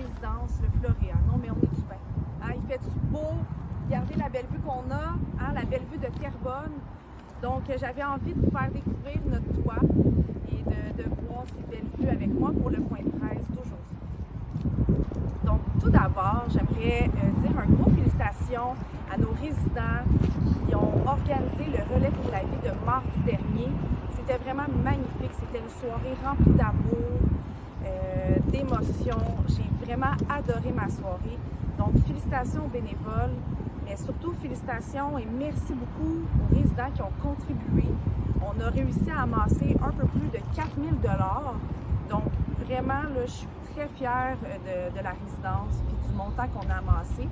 résidence, le Floréal. Non, mais on est-tu bien? Hein, il fait-tu beau? Regardez la belle vue qu'on a, hein, la belle vue de Terrebonne. Donc, j'avais envie de vous faire découvrir notre toit et de voir ces belles vues avec moi pour le point de presse d'aujourd'hui. Donc, tout d'abord, j'aimerais dire un gros félicitations à nos résidents qui ont organisé le relais pour la vie de mardi dernier. C'était vraiment magnifique. C'était une soirée remplie d'amour, d'émotions. J'ai vraiment adoré ma soirée. Donc, félicitations aux bénévoles, mais surtout félicitations et merci beaucoup aux résidents qui ont contribué. On a réussi à amasser un peu plus de 4 000 $. Donc, vraiment, là, je suis très fière de la résidence et du montant qu'on a amassé.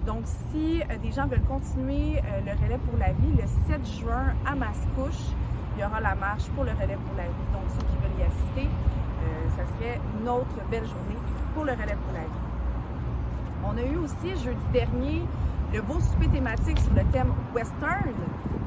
Donc, si des gens veulent continuer le relais pour la vie, le 7 juin à Mascouche, il y aura la marche pour le relais pour la vie. Donc, ceux qui veulent y assister, ça serait une autre belle journée pour le relais pour la vie. On a eu aussi jeudi dernier le beau souper thématique sur le thème western.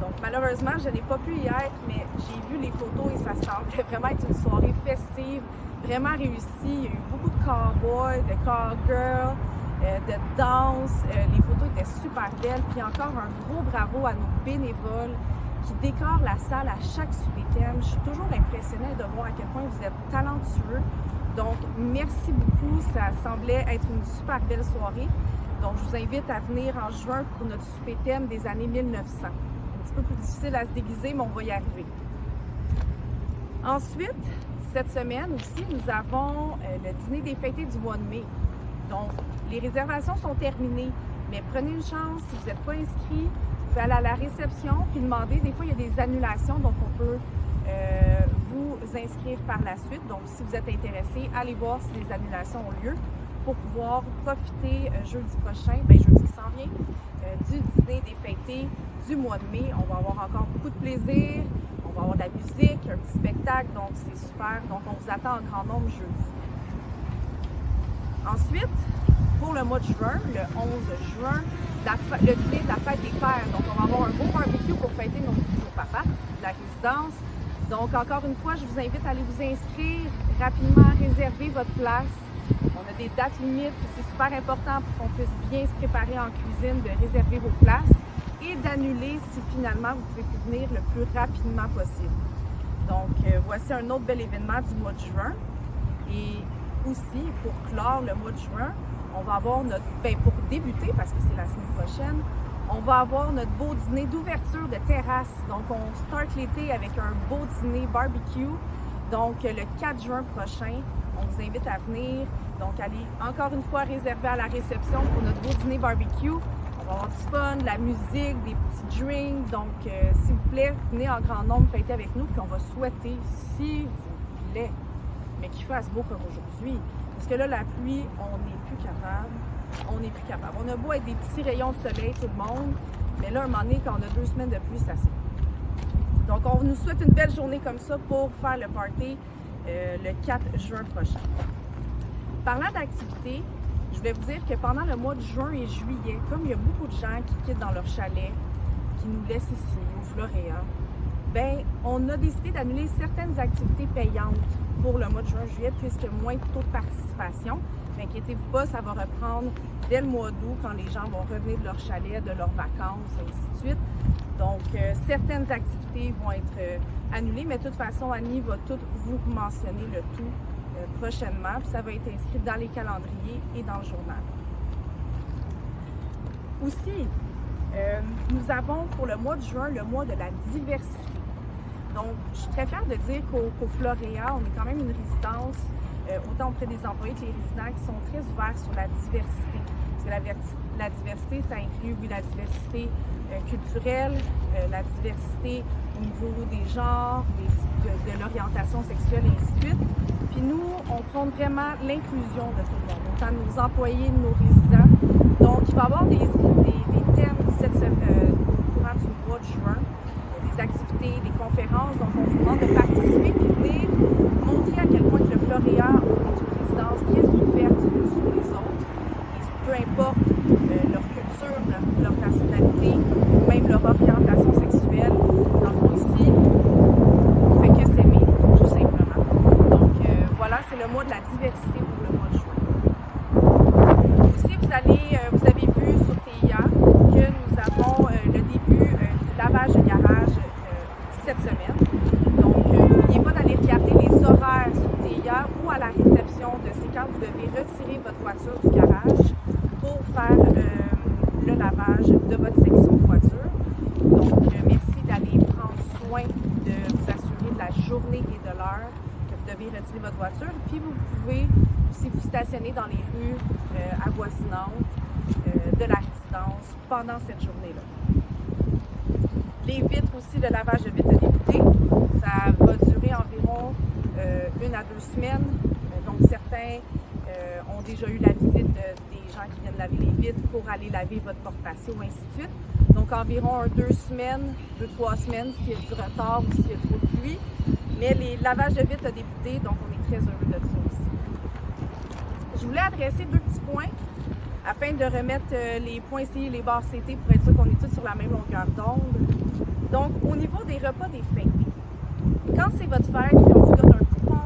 Donc malheureusement, je n'ai pas pu y être, mais j'ai vu les photos et ça semblait vraiment être une soirée festive, vraiment réussie. Il y a eu beaucoup de cowboys, de cowgirls, de danse. Les photos étaient super belles. Puis encore un gros bravo à nos bénévoles qui décorent la salle à chaque souper thème. Je suis toujours impressionnée de voir à quel point vous êtes talentueux. Donc, merci beaucoup. Ça semblait être une super belle soirée. Donc, je vous invite à venir en juin pour notre souper thème des années 1900. Un petit peu plus difficile à se déguiser, mais on va y arriver. Ensuite, cette semaine aussi, nous avons le dîner des fêtés du mois de mai. Donc, les réservations sont terminées, mais prenez une chance. Si vous n'êtes pas inscrit, vous pouvez aller à la réception puis demander. Des fois, il y a des annulations, donc on peut vous inscrire par la suite. Donc, si vous êtes intéressé, allez voir si les annulations ont lieu pour pouvoir profiter jeudi prochain, jeudi qui s'en vient, du dîner des fêtés du mois de mai. On va avoir encore beaucoup de plaisir, on va avoir de la musique, un petit spectacle, donc c'est super. Donc, on vous attend en grand nombre jeudi. Ensuite, pour le mois de juin, le 11 juin, le dîner de la fête des pères. Donc, on va avoir un beau barbecue pour fêter nos papas de la résidence. Donc, encore une fois, je vous invite à aller vous inscrire rapidement, réserver votre place. On a des dates limites, c'est super important pour qu'on puisse bien se préparer en cuisine, de réserver vos places et d'annuler si finalement vous pouvez plus venir le plus rapidement possible. Donc, voici un autre bel événement du mois de juin. Et aussi, pour clore le mois de juin, on va avoir notre, pour débuter, parce que c'est la semaine prochaine, on va avoir notre beau dîner d'ouverture de terrasse. Donc, on start l'été avec un beau dîner barbecue. Donc, le 4 juin prochain, on vous invite à venir. Donc, allez encore une fois réserver à la réception pour notre beau dîner barbecue. On va avoir du fun, de la musique, des petits drinks. Donc, s'il vous plaît, venez en grand nombre fêter avec nous. Puis, on va souhaiter, s'il vous plaît, mais qu'il fasse beau comme aujourd'hui. Parce que là, la pluie, on n'est plus capable. On n'est plus capable. On a beau être des petits rayons de soleil, tout le monde, mais là, un moment donné, quand on a 2 semaines de pluie, c'est assez. Donc, on nous souhaite une belle journée comme ça pour faire le party le 4 juin prochain. Parlant d'activités, je voulais vous dire que pendant le mois de juin et juillet, comme il y a beaucoup de gens qui quittent dans leur chalet, qui nous laissent ici, au Floréal, on a décidé d'annuler certaines activités payantes pour le mois de juin-juillet, puisque moins de taux de participation. N'inquiétez-vous pas, ça va reprendre dès le mois d'août quand les gens vont revenir de leur chalet, de leurs vacances, et ainsi de suite. Donc, certaines activités vont être annulées, mais de toute façon, Annie va tout vous mentionner le tout prochainement, puis ça va être inscrit dans les calendriers et dans le journal. Aussi, nous avons pour le mois de juin le mois de la diversité. Donc, je suis très fière de dire qu'au Floréal, on est quand même une résidence, autant auprès des employés que les résidents, qui sont très ouverts sur la diversité. Parce que la diversité, ça inclut, oui, la diversité culturelle, la diversité au niveau des genres, de l'orientation sexuelle, et ainsi de suite. Puis nous, on prône vraiment l'inclusion de tout le monde, autant de nos employés, de nos résidents. Donc, il va y avoir des thèmes au courant du mois de juin, des activités, des conférences. Donc, on vous demande de participer et de venir montrer à quel point que le Floréal est une résidence très ouverte sur les autres. Et peu importe leur culture, leur nationalité, ou même leur orientation sexuelle, dans le fond ici, on fait que s'aimer, tout simplement. Donc, voilà, c'est le mois de la diversité pour le mois de juin. voiture du garage pour faire le lavage de votre section de voiture. Donc, merci d'aller prendre soin de vous assurer de la journée et de l'heure que vous devez retirer votre voiture. Puis, vous pouvez aussi vous stationner dans les rues avoisinantes de la résidence pendant cette journée-là. Les vitres aussi, le lavage de vitres a débuté. Ça va durer environ 1 à 2 semaines. Donc, certains ont déjà eu la visite des gens qui viennent laver les vitres pour aller laver votre porte-patio, ainsi de suite. Donc, environ 2 semaines, 2-3 semaines s'il y a du retard ou s'il y a trop de pluie. Mais les lavages de vitres a débuté, donc on est très heureux de ça aussi. Je voulais adresser 2 petits points afin de remettre les points C et les barres CT pour être sûr qu'on est tous sur la même longueur d'onde. Donc, au niveau des repas des fêtés, quand c'est votre fête et qu'on vous donne un coupon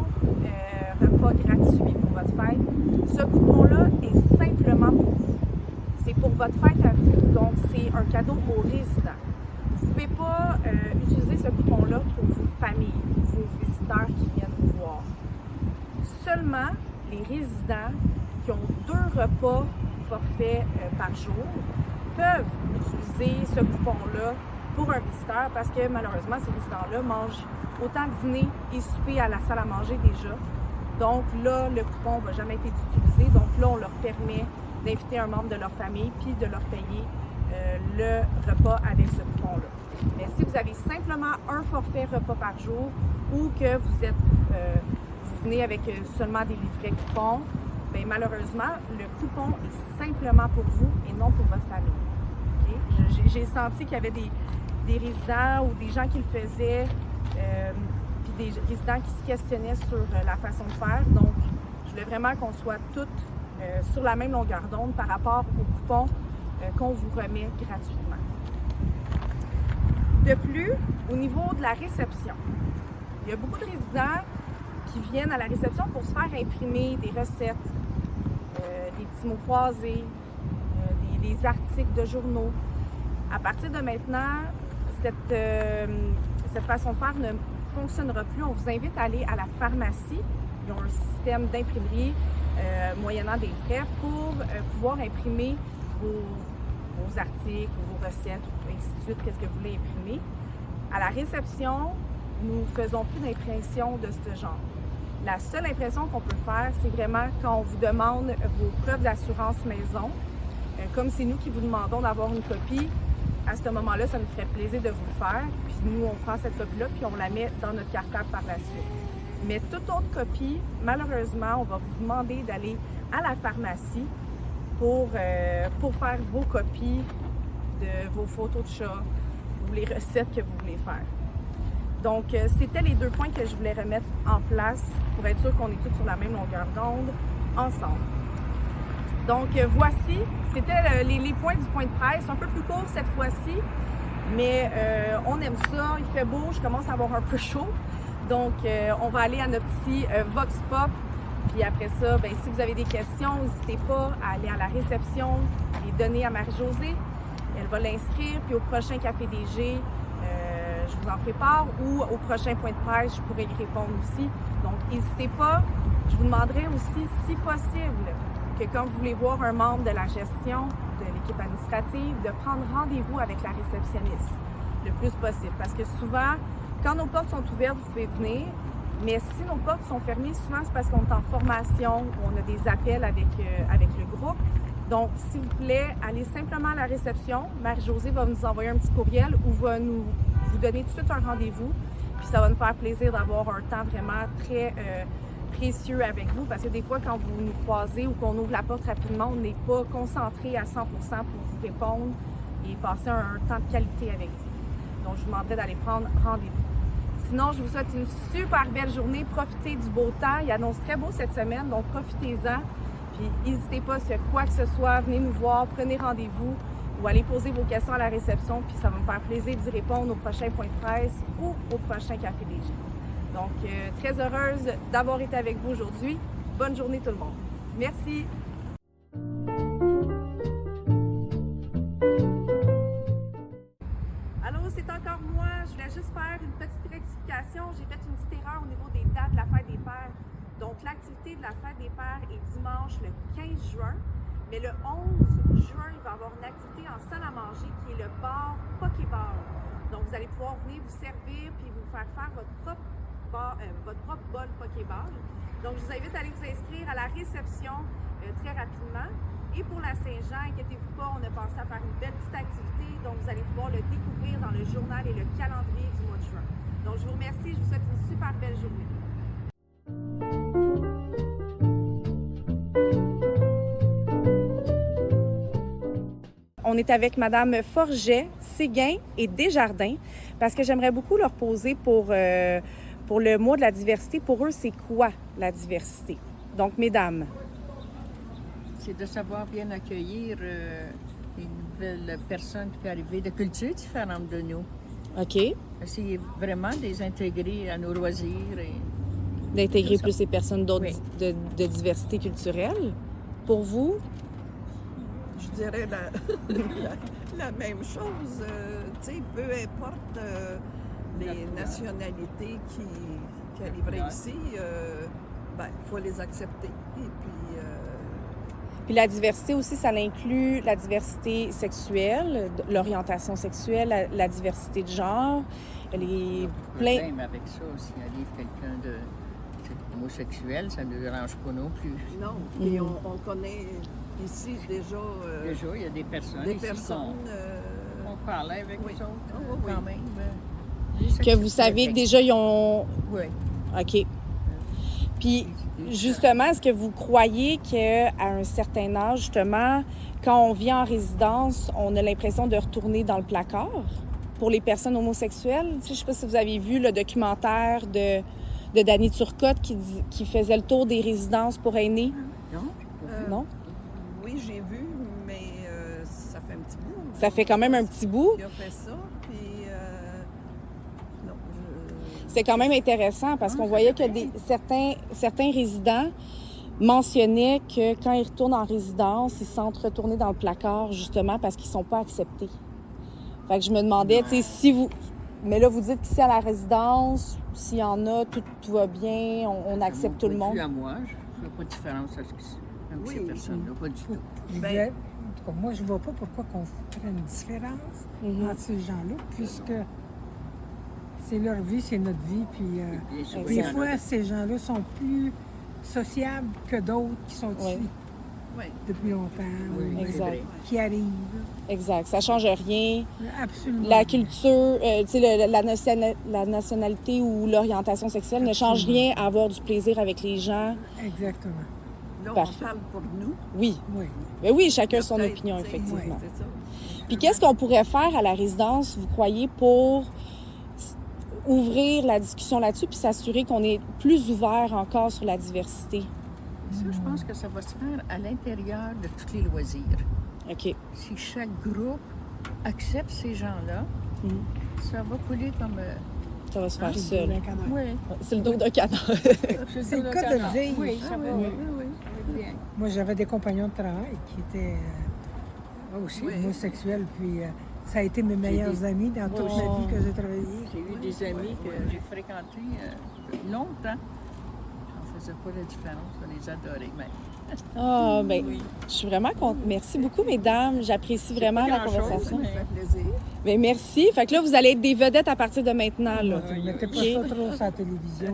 repas gratuit pour votre fête, ce coupon-là est simplement pour vous. C'est pour votre fête à vous, donc c'est un cadeau aux résidents. Vous ne pouvez pas utiliser ce coupon-là pour vos familles, vos visiteurs qui viennent vous voir. Seulement les résidents qui ont 2 repas forfaits par jour peuvent utiliser ce coupon-là pour un visiteur parce que malheureusement, ces visiteurs-là mangent autant dîner et souper à la salle à manger déjà. Donc là, le coupon ne va jamais être utilisé. Donc là, on leur permet d'inviter un membre de leur famille puis de leur payer le repas avec ce coupon-là. Mais si vous avez simplement un forfait repas par jour ou que vous venez avec seulement des livrets coupons, bien, malheureusement, le coupon est simplement pour vous et non pour votre famille. Okay? J'ai senti qu'il y avait des résidents ou des gens qui le faisaient, puis des résidents qui se questionnaient sur la façon de faire. Donc, je voulais vraiment qu'on soit toutes sur la même longueur d'onde par rapport au coupon qu'on vous remet gratuitement. De plus, au niveau de la réception, il y a beaucoup de résidents qui viennent à la réception pour se faire imprimer des recettes, des petits mots croisés, des articles de journaux. À partir de maintenant, cette façon de faire ne fonctionnera plus. On vous invite à aller à la pharmacie. Ils ont un système d'imprimerie moyennant des frais pour pouvoir imprimer vos articles, vos recettes, ainsi de suite, qu'est-ce que vous voulez imprimer. À la réception, nous ne faisons plus d'impression de ce genre. La seule impression qu'on peut faire, c'est vraiment quand on vous demande vos preuves d'assurance maison. Comme c'est nous qui vous demandons d'avoir une copie, à ce moment-là, ça nous ferait plaisir de vous le faire. Puis nous, on prend cette copie-là, puis on la met dans notre cartable par la suite. Mais toute autre copie, malheureusement, on va vous demander d'aller à la pharmacie pour faire vos copies de vos photos de chat ou les recettes que vous voulez faire. Donc, c'était les 2 points que je voulais remettre en place pour être sûr qu'on est tous sur la même longueur d'onde ensemble. Donc, voici, c'était les points du point de presse, un peu plus court cette fois-ci, mais on aime ça, il fait beau, je commence à avoir un peu chaud. Donc, on va aller à notre petit Vox Pop. Puis après ça, bien, si vous avez des questions, n'hésitez pas à aller à la réception, les donner à Marie-Josée. Elle va l'inscrire. Puis au prochain Café DG, je vous en prépare. Ou au prochain point de presse, je pourrai y répondre aussi. Donc, n'hésitez pas. Je vous demanderai aussi, si possible, que quand vous voulez voir un membre de la gestion, de l'équipe administrative, de prendre rendez-vous avec la réceptionniste le plus possible. Parce que souvent, quand nos portes sont ouvertes, vous pouvez venir. Mais si nos portes sont fermées, souvent c'est parce qu'on est en formation ou on a des appels avec le groupe. Donc, s'il vous plaît, allez simplement à la réception. Marie-Josée va nous envoyer un petit courriel ou va vous donner tout de suite un rendez-vous. Puis ça va nous faire plaisir d'avoir un temps vraiment très précieux avec vous. Parce que des fois, quand vous nous croisez ou qu'on ouvre la porte rapidement, on n'est pas concentré à 100% pour vous répondre et passer un temps de qualité avec vous. Donc, je vous demanderai d'aller prendre rendez-vous. Sinon, je vous souhaite une super belle journée. Profitez du beau temps. Il annonce très beau cette semaine, donc profitez-en. Puis n'hésitez pas, s'il y a quoi que ce soit, venez nous voir, prenez rendez-vous ou allez poser vos questions à la réception. Puis ça va me faire plaisir d'y répondre au prochain point de presse ou au prochain Café DG. Donc, très heureuse d'avoir été avec vous aujourd'hui. Bonne journée tout le monde. Merci. Allô, c'est encore moi. Je voulais juste faire une petite rectification. J'ai fait une petite erreur au niveau des dates de la fête des pères. Donc, l'activité de la fête des pères est dimanche le 15 juin, mais le 11 juin, il va y avoir une activité en salle à manger qui est le bar Pokéball. Donc, vous allez pouvoir venir vous servir puis vous faire votre propre bol Pokéball. Donc, je vous invite à aller vous inscrire à la réception très rapidement. Et pour la Saint-Jean, inquiétez-vous pas, on a pensé à faire une belle petite activité. Donc, vous allez pouvoir le découvrir dans le journal et le calendrier du mois de juin. Donc, je vous remercie. Je vous souhaite une super belle journée. On est avec Madame Forget, Séguin et Desjardins parce que j'aimerais beaucoup leur poser pour le mois de la diversité. Pour eux, c'est quoi la diversité? Donc, mesdames. C'est de savoir bien accueillir les nouvelles personnes qui peuvent arriver de cultures différentes de nous. OK. Essayer vraiment de les intégrer à nos loisirs. D'intégrer plus ces personnes d'autres Oui. de diversité culturelle. Pour vous? Je dirais la même chose. Tu sais, peu importe les nationalités qui arriveraient ici, il faut les accepter. Et puis, Puis la diversité aussi, ça inclut la diversité sexuelle, l'orientation sexuelle, la diversité de genre, les plein... Même avec ça, s'il arrive quelqu'un de homosexuel, ça ne nous dérange pas non plus. non. Et on connaît ici déjà Déjà, il y a des personnes des ici personnes. qu'on parlait avec oui. eux autres, Oh, oui. quand même. Que vous savez que déjà, ils ont... Oui. OK. Puis, justement, est-ce que vous croyez qu'à un certain âge, justement, quand on vient en résidence, on a l'impression de retourner dans le placard pour les personnes homosexuelles? Tu sais, je ne sais pas si vous avez vu le documentaire de Danny Turcotte qui faisait le tour des résidences pour aînés. Non? Non? Oui, j'ai vu, mais ça fait un petit bout. Ça fait quand même un petit bout. Il a fait ça, puis non, C'est quand même intéressant parce qu'on voyait que certains résidents mentionnaient que quand ils retournent en résidence, ils se sentent retourner dans le placard justement parce qu'ils ne sont pas acceptés. Fait que je me demandais, tu sais, si vous... Mais là, vous dites qu'ici à la résidence, s'il y en a, tout va bien, on accepte tout le monde. À moi, je ne fais pas de différence avec ces personnes-là, pas du tout. Ben, En tout cas, moi, je ne vois pas pourquoi on ferait une différence entre ces gens-là, puisque c'est leur vie, c'est notre vie. Puis Bien sûr, il des y en a fois, ces gens-là sont plus sociables que d'autres qui sont ici oui. depuis longtemps, Oui, ou c'est exact. vrai. qui arrivent. Exact. Ça change rien. Absolument. La culture, tu sais, la nationalité ou l'orientation sexuelle ne change rien à avoir du plaisir avec les gens. Exactement. Là, Parfait. on parle pour nous. Oui. Oui. Mais oui, chacun son Peut-être, opinion, tu sais, effectivement. oui, c'est ça. Puis qu'est-ce qu'on pourrait faire à la résidence, vous croyez, pour ouvrir la discussion là-dessus puis s'assurer qu'on est plus ouvert encore sur la diversité? Ça, je pense que ça va se faire à l'intérieur de tous les loisirs. OK. Si chaque groupe accepte ces gens-là, ça va couler comme... Ça va se faire C'est seul. le canard. Oui. C'est le dos d'un canard. C'est le cas de le dire. Oui, ça va. Oui. Oui. Bien. Moi, j'avais des compagnons de travail qui étaient Moi aussi. Oui. homosexuels, puis ça a été mes meilleurs amis dans toute ma vie que j'ai travaillé. J'ai eu des amis que j'ai fréquentés longtemps. On faisait pas la différence, on les adorait même. Ah, ben, je suis vraiment contente. Merci beaucoup, mesdames. J'apprécie vraiment la grand-chose, conversation. Ça fait plaisir. Ben, merci. Fait que là, vous allez être des vedettes à partir de maintenant, là. Ne mettez pas OK. ça trop sur la télévision.